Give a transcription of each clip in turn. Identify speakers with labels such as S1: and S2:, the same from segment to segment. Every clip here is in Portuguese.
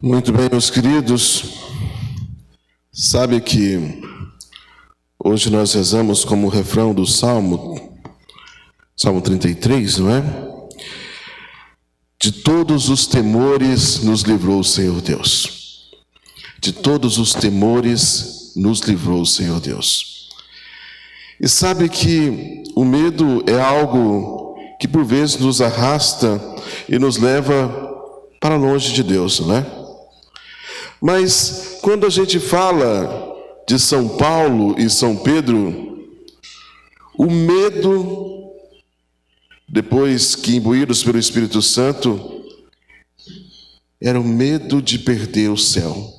S1: Muito bem, meus queridos, sabe que hoje nós rezamos como refrão do Salmo 33, não é? De todos os temores nos livrou o Senhor Deus. De todos os temores nos livrou o Senhor Deus. E sabe que o medo é algo que por vezes nos arrasta e nos leva para longe de Deus, não é? Mas quando a gente fala de São Paulo e São Pedro, o medo, depois que imbuídos pelo Espírito Santo, era o medo de perder o céu,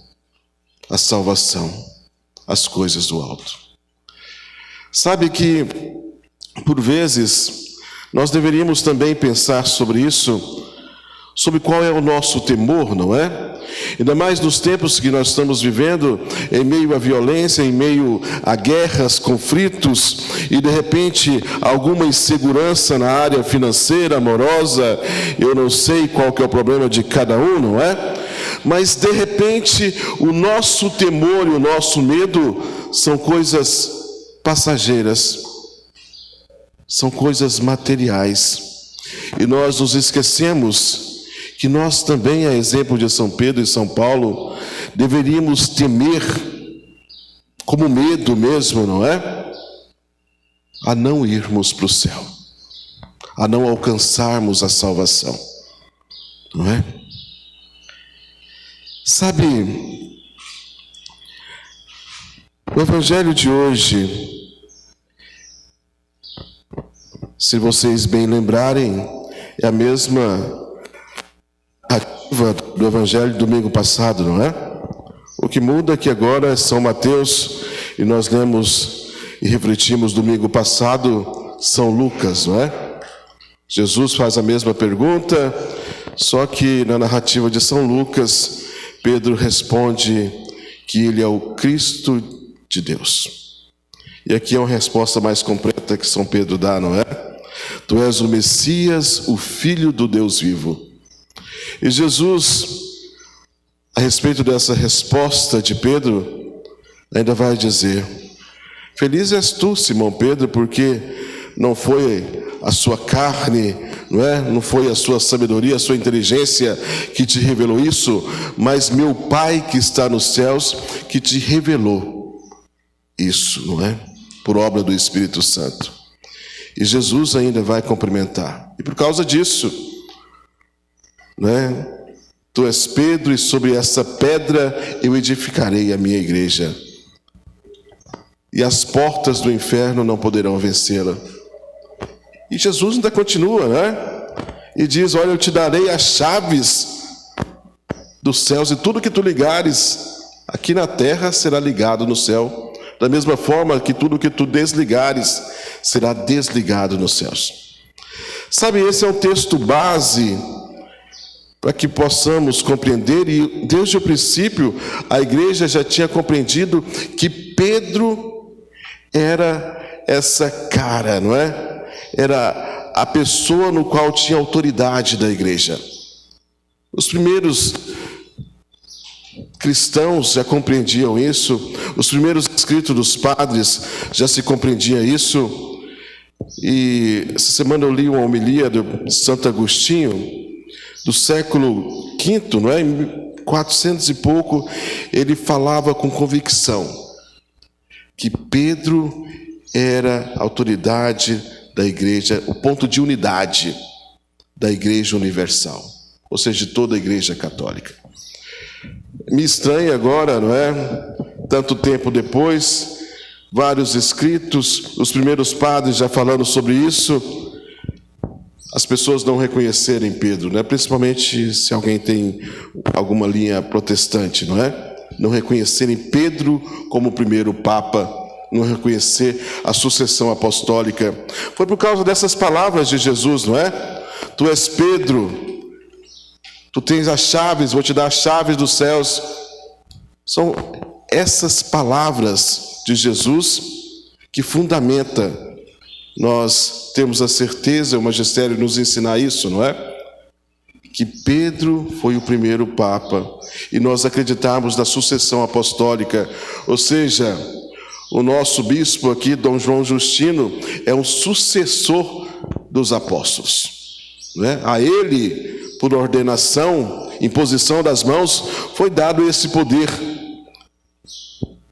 S1: a salvação, as coisas do alto. Sabe que, por vezes, nós deveríamos também pensar sobre isso, sobre qual é o nosso temor, não é? Ainda mais nos tempos que nós estamos vivendo, em meio à violência, em meio a guerras, conflitos, e de repente alguma insegurança na área financeira, amorosa, eu não sei qual que é o problema de cada um, não é? Mas de repente o nosso temor e o nosso medo são coisas passageiras, são coisas materiais, e nós nos esquecemos que nós também, a exemplo de São Pedro e São Paulo, deveríamos temer, como medo mesmo, não é? A não irmos para o céu, a não alcançarmos a salvação, não é? Sabe, o Evangelho de hoje, se vocês bem lembrarem, é a mesma do Evangelho do domingo passado, não é? O que muda é que agora é São Mateus, e nós lemos e refletimos domingo passado São Lucas, não é? Jesus faz a mesma pergunta, só que na narrativa de São Lucas, Pedro responde que ele é o Cristo de Deus. E aqui é uma resposta mais completa que São Pedro dá, não é? Tu és o Messias, o Filho do Deus vivo. E Jesus, a respeito dessa resposta de Pedro, ainda vai dizer: feliz és tu, Simão Pedro, porque não foi a sua carne, não é? Não foi a sua sabedoria, a sua inteligência que te revelou isso, mas meu Pai que está nos céus que te revelou isso, não é? Por obra do Espírito Santo. E Jesus ainda vai cumprimentar. E por causa disso, né? Tu és Pedro, e sobre essa pedra eu edificarei a minha igreja, e as portas do inferno não poderão vencê-la. E Jesus ainda continua, né? E diz: olha, eu te darei as chaves dos céus, e tudo que tu ligares aqui na terra será ligado no céu, da mesma forma que tudo que tu desligares será desligado nos céus. Sabe, esse é um texto base para que possamos compreender, e desde o princípio a igreja já tinha compreendido que Pedro era essa cara, não é? Era a pessoa no qual tinha autoridade da igreja. Os primeiros cristãos já compreendiam isso, os primeiros escritos dos padres já se compreendia isso, e essa semana eu li uma homilia de Santo Agostinho, do século V, não é? Em 400 e pouco, ele falava com convicção que Pedro era a autoridade da igreja, o ponto de unidade da igreja universal, ou seja, de toda a igreja católica. Me estranha agora, não é? Tanto tempo depois, vários escritos, os primeiros padres já falando sobre isso, as pessoas não reconhecerem Pedro, né? Principalmente se alguém tem alguma linha protestante, não é? Não reconhecerem Pedro como o primeiro Papa, não reconhecer a sucessão apostólica. Foi por causa dessas palavras de Jesus, não é? Tu és Pedro, tu tens as chaves, vou te dar as chaves dos céus. São essas palavras de Jesus que fundamenta. Nós temos a certeza, o magistério nos ensinar isso, não é? Que que Pedro foi o primeiro Papa e nós acreditamos na sucessão apostólica, ou seja, o nosso bispo aqui, Dom João Justino, é um sucessor dos apóstolos, né? A ele, por ordenação, imposição das mãos, foi dado esse poder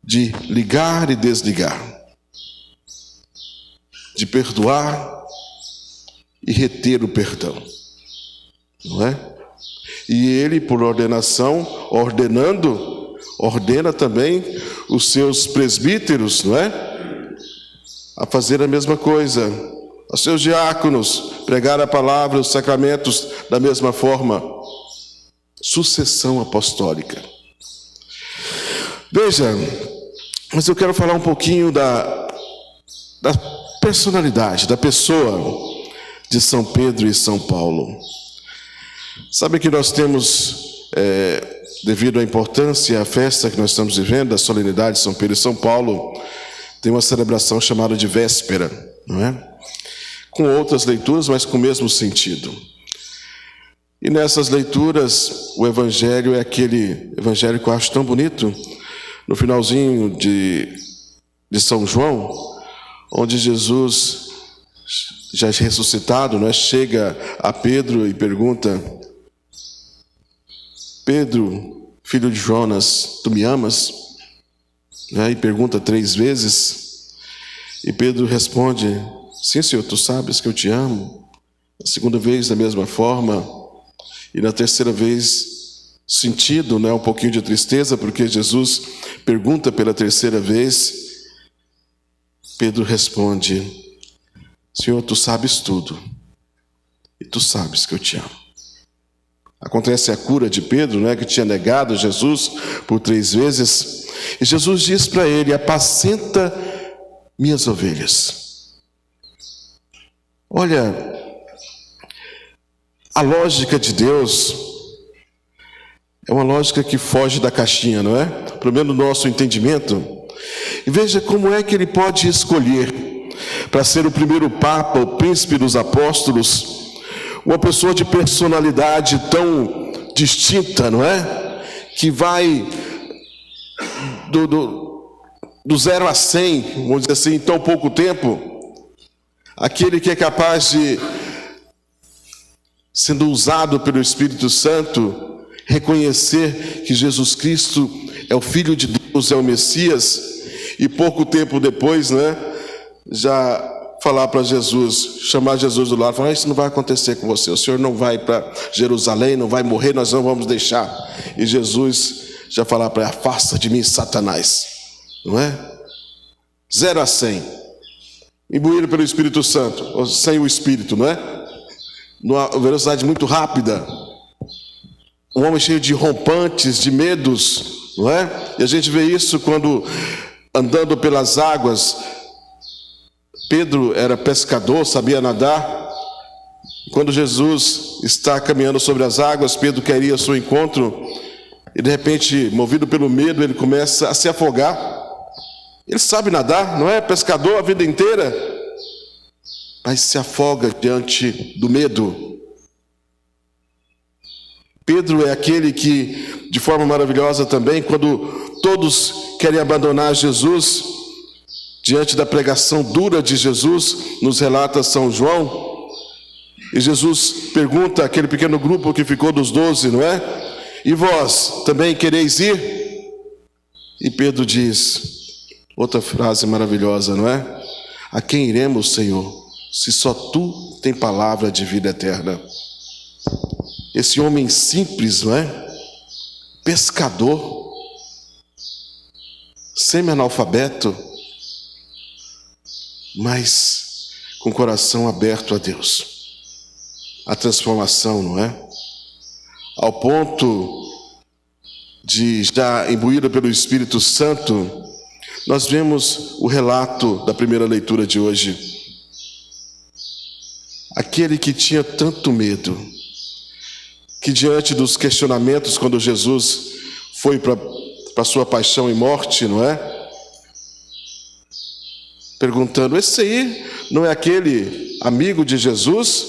S1: de ligar e desligar, de perdoar e reter o perdão, não é? E ele, por ordenação, ordena também os seus presbíteros, não é? A fazer a mesma coisa. Os seus diáconos, pregar a palavra, os sacramentos da mesma forma. Sucessão apostólica. Veja, mas eu quero falar um pouquinho da personalidade, da pessoa de São Pedro e São Paulo. Sabe que nós temos, devido à importância e à festa que nós estamos vivendo, a solenidade de São Pedro e São Paulo, tem uma celebração chamada de véspera, não é? Com outras leituras, mas com o mesmo sentido. E nessas leituras, o Evangelho é aquele Evangelho que eu acho tão bonito, no finalzinho de São João, onde Jesus, já ressuscitado, né, chega a Pedro e pergunta: Pedro, filho de Jonas, tu me amas? E pergunta 3 vezes, e Pedro responde: sim, Senhor, tu sabes que eu te amo. A segunda vez, da mesma forma, e na terceira vez, sentido, né, um pouquinho de tristeza, porque Jesus pergunta pela terceira vez. Pedro responde: Senhor, tu sabes tudo, e tu sabes que eu te amo. Acontece a cura de Pedro, né, que tinha negado Jesus por 3 vezes, e Jesus diz para ele: apacenta minhas ovelhas. Olha, a lógica de Deus é uma lógica que foge da caixinha, não é? Pelo menos no nosso entendimento. E veja como é que ele pode escolher para ser o primeiro Papa, o príncipe dos apóstolos, uma pessoa de personalidade tão distinta, não é? Que vai do 0 a 100, vamos dizer assim, em tão pouco tempo. Aquele que é capaz de, sendo usado pelo Espírito Santo, reconhecer que Jesus Cristo é o Filho de Deus, é o Messias, e pouco tempo depois, né, já falar para Jesus, chamar Jesus do lado, falar: isso não vai acontecer com você, o Senhor não vai para Jerusalém, não vai morrer, nós não vamos deixar. E Jesus já falar para ele: afasta de mim, Satanás, não é? 0 a 100. Imbuído pelo Espírito Santo, ou sem o Espírito, não é? Numa velocidade muito rápida. Um homem cheio de rompantes, de medos, não é? E a gente vê isso quando, andando pelas águas, Pedro era pescador, sabia nadar. Quando Jesus está caminhando sobre as águas, Pedro quer ir ao seu encontro, e de repente, movido pelo medo, ele começa a se afogar. Ele sabe nadar, não é? Pescador a vida inteira, mas se afoga diante do medo. Pedro é aquele que, de forma maravilhosa também, quando todos querem abandonar Jesus, diante da pregação dura de Jesus, nos relata São João, e Jesus pergunta àquele pequeno grupo que ficou dos 12, não é? E vós também quereis ir? E Pedro diz, outra frase maravilhosa, não é? A quem iremos, Senhor, se só tu tem palavra de vida eterna? Esse homem simples, não é? Pescador, semi-analfabeto, mas com o coração aberto a Deus. A transformação, não é? Ao ponto de, já imbuído pelo Espírito Santo, nós vemos o relato da primeira leitura de hoje. Aquele que tinha tanto medo, que diante dos questionamentos, quando Jesus foi para sua paixão e morte, não é? Perguntando, esse aí não é aquele amigo de Jesus?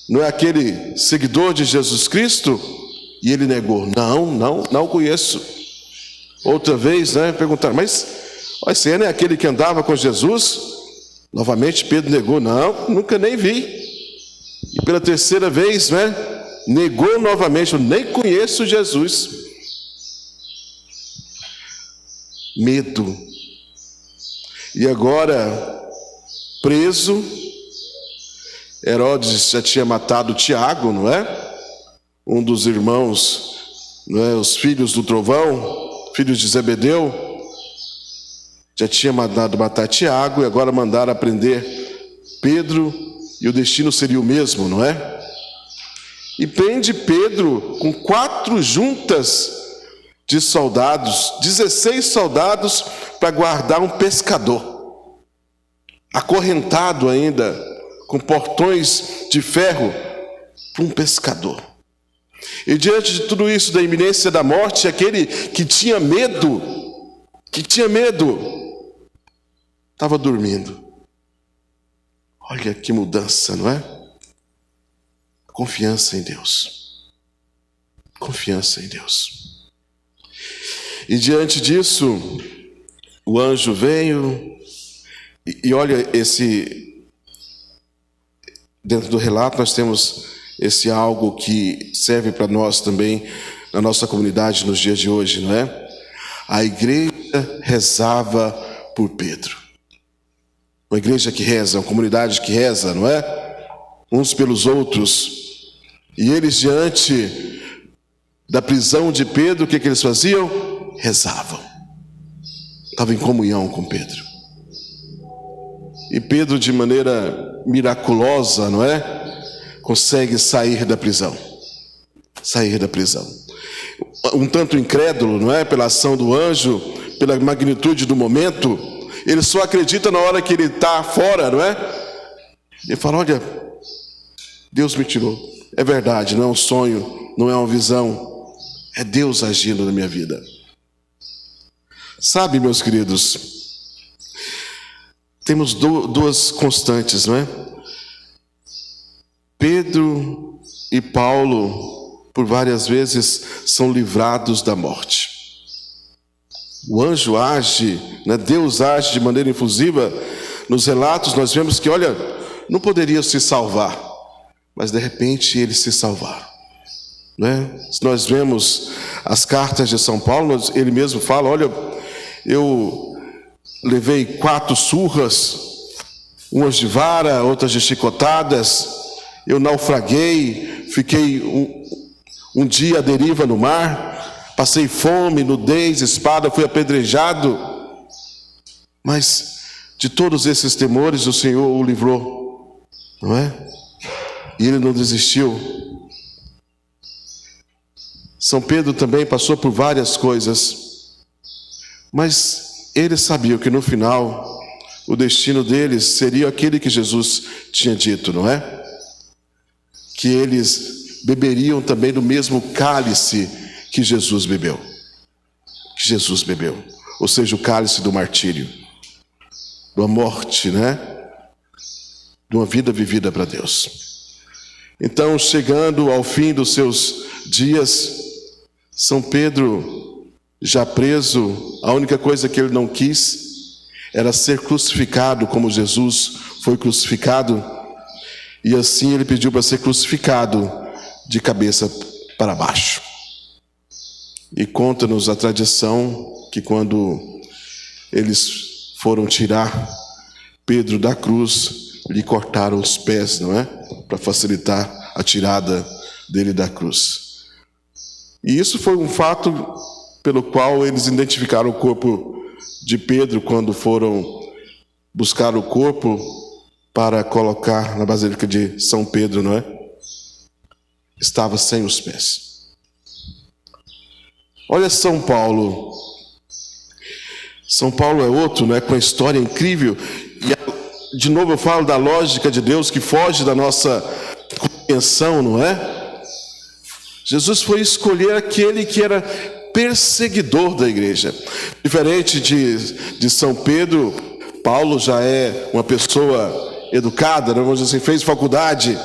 S1: não é aquele seguidor de Jesus Cristo? E ele negou: não conheço. Outra vez, né, perguntaram: mas você não é aquele que andava com Jesus? Novamente Pedro negou: não, nunca nem vi. E pela terceira vez, né, negou novamente: eu nem conheço Jesus. Medo. E agora, preso, Herodes já tinha matado Tiago, não é? Um dos irmãos, não é? Os filhos do trovão, filhos de Zebedeu, já tinha mandado matar Tiago, e agora mandaram prender Pedro, e o destino seria o mesmo, não é? E prende Pedro com 4 juntas de soldados, 16 soldados, para guardar um pescador, acorrentado ainda, com portões de ferro, para um pescador. E diante de tudo isso, da iminência da morte, aquele que tinha medo, estava dormindo. Olha que mudança, não é? Confiança em Deus. Confiança em Deus. E diante disso, o anjo veio, e olha, dentro do relato nós temos esse algo que serve para nós também, na nossa comunidade nos dias de hoje, não é? A igreja rezava por Pedro. Uma igreja que reza, uma comunidade que reza, não é? Uns pelos outros. E eles, diante da prisão de Pedro, o que eles faziam? Rezavam. Estavam em comunhão com Pedro. E Pedro, de maneira miraculosa, não é? Consegue sair da prisão. Sair da prisão. Um tanto incrédulo, não é? Pela ação do anjo, pela magnitude do momento, ele só acredita na hora que ele está fora, não é? Ele fala: olha, Deus me tirou. É verdade, não é um sonho, não é uma visão. É Deus agindo na minha vida. Sabe, meus queridos, temos duas constantes, não é? Pedro e Paulo, por várias vezes, são livrados da morte. O anjo age, né? Deus age de maneira infusiva. Nos relatos nós vemos que, olha, não poderia se salvar, mas de repente eles se salvaram, né? Se nós vemos as cartas de São Paulo, ele mesmo fala: olha, eu levei 4 surras, umas de vara, outras de chicotadas, eu naufraguei, fiquei um dia à deriva no mar, passei fome, nudez, espada, fui apedrejado, mas de todos esses temores o Senhor o livrou, não é? E ele não desistiu. São Pedro também passou por várias coisas, mas eles sabiam que no final o destino deles seria aquele que Jesus tinha dito, não é? Que eles beberiam também do mesmo cálice que Jesus bebeu. Que Jesus bebeu. Ou seja, o cálice do martírio, da morte, né? De uma vida vivida para Deus. Então, chegando ao fim dos seus dias, São Pedro, já preso, a única coisa que ele não quis era ser crucificado como Jesus foi crucificado. E assim ele pediu para ser crucificado de cabeça para baixo. E conta-nos a tradição que quando eles foram tirar Pedro da cruz, lhe cortaram os pés, não é? Para facilitar a tirada dele da cruz. E isso foi um fato pelo qual eles identificaram o corpo de Pedro quando foram buscar o corpo para colocar na Basílica de São Pedro, não é? Estava sem os pés. Olha São Paulo. São Paulo é outro, não é? Com a história incrível. E de novo eu falo da lógica de Deus que foge da nossa compreensão, não é? Jesus foi escolher aquele que era perseguidor da igreja. Diferente de São Pedro, Paulo já é uma pessoa educada, vamos dizer assim, fez faculdade,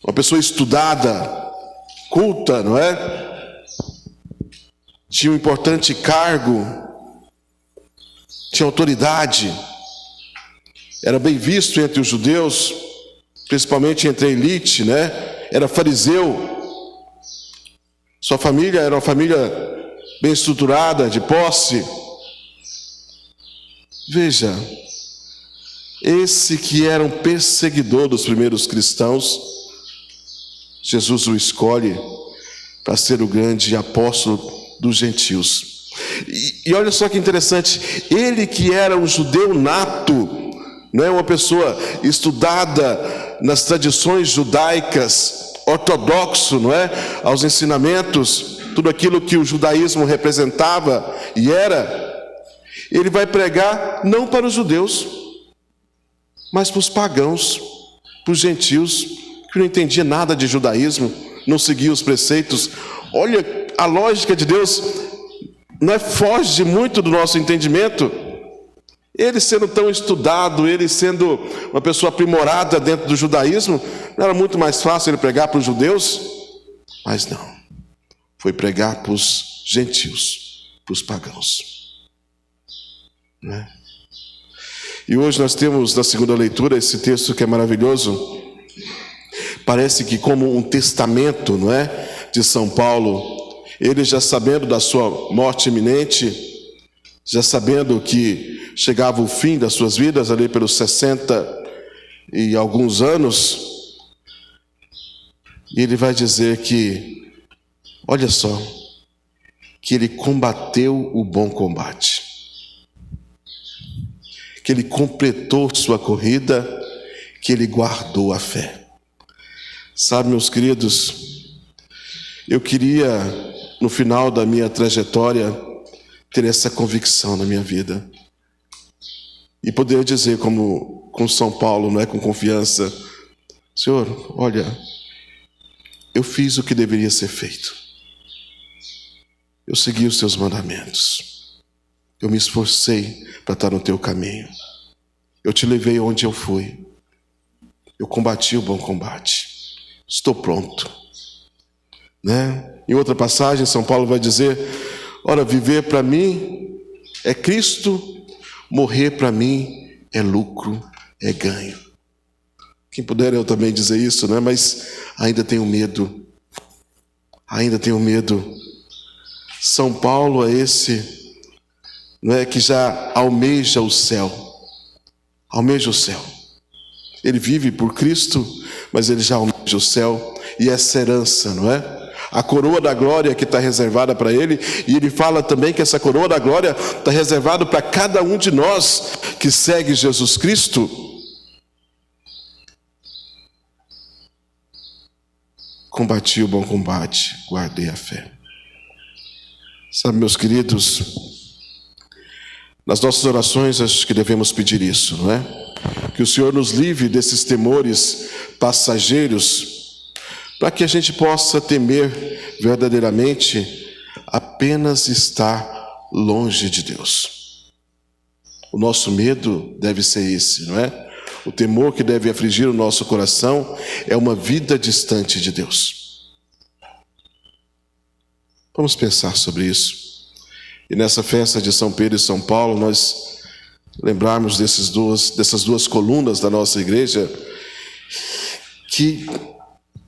S1: uma pessoa estudada, culta, não é? Tinha um importante cargo, tinha autoridade, era bem visto entre os judeus, principalmente entre a elite, né? Era fariseu. Sua família era uma família bem estruturada, de posse. Veja, esse que era um perseguidor dos primeiros cristãos, Jesus o escolhe para ser o grande apóstolo dos gentios. E olha só que interessante, ele que era um judeu nato, não é uma pessoa estudada nas tradições judaicas, ortodoxo, não é? Aos ensinamentos, tudo aquilo que o judaísmo representava e era, ele vai pregar não para os judeus, mas para os pagãos, para os gentios, que não entendia nada de judaísmo, não seguia os preceitos. Olha, a lógica de Deus não foge muito do nosso entendimento. Ele sendo tão estudado, ele sendo uma pessoa aprimorada dentro do judaísmo, não era muito mais fácil ele pregar para os judeus? Mas não, foi pregar para os gentios, para os pagãos, né? E hoje nós temos na segunda leitura esse texto que é maravilhoso. Parece que como um testamento, não é, de São Paulo, ele já sabendo da sua morte iminente, já sabendo que chegava o fim das suas vidas ali pelos 60 e alguns anos, e ele vai dizer que, olha só, que ele combateu o bom combate, que ele completou sua corrida, que ele guardou a fé. Sabe, meus queridos, eu queria, no final da minha trajetória, ter essa convicção na minha vida e poder dizer como com São Paulo, não é, com confiança: Senhor, olha, eu fiz o que deveria ser feito, eu segui os teus mandamentos, eu me esforcei para estar no teu caminho, eu te levei onde eu fui, eu combati o bom combate, estou pronto, né? Em outra passagem, São Paulo vai dizer: ora, viver para mim é Cristo, morrer para mim é lucro, é ganho. Quem puder eu também dizer isso, né? Mas ainda tenho medo, São Paulo é esse, não é, que já almeja o céu, ele vive por Cristo, mas ele já almeja o céu, e essa herança, não é? A coroa da glória que está reservada para ele, e ele fala também que essa coroa da glória está reservada para cada um de nós que segue Jesus Cristo. Combati o bom combate, guardei a fé. Sabe, meus queridos, nas nossas orações acho que devemos pedir isso, não é? Que o Senhor nos livre desses temores passageiros, para que a gente possa temer verdadeiramente apenas estar longe de Deus. O nosso medo deve ser esse, não é? O temor que deve afligir o nosso coração é uma vida distante de Deus. Vamos pensar sobre isso. E nessa festa de São Pedro e São Paulo, nós lembrarmos dessas duas colunas da nossa igreja, que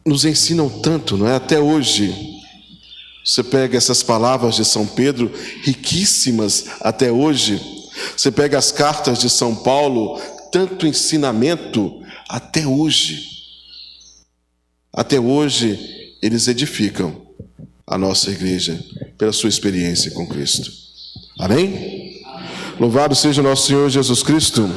S1: nos ensinam tanto, não é? Até hoje, você pega essas palavras de São Pedro, riquíssimas até hoje, você pega as cartas de São Paulo, tanto ensinamento até hoje. Até hoje, eles edificam a nossa igreja pela sua experiência com Cristo. Amém? Louvado seja o nosso Senhor Jesus Cristo.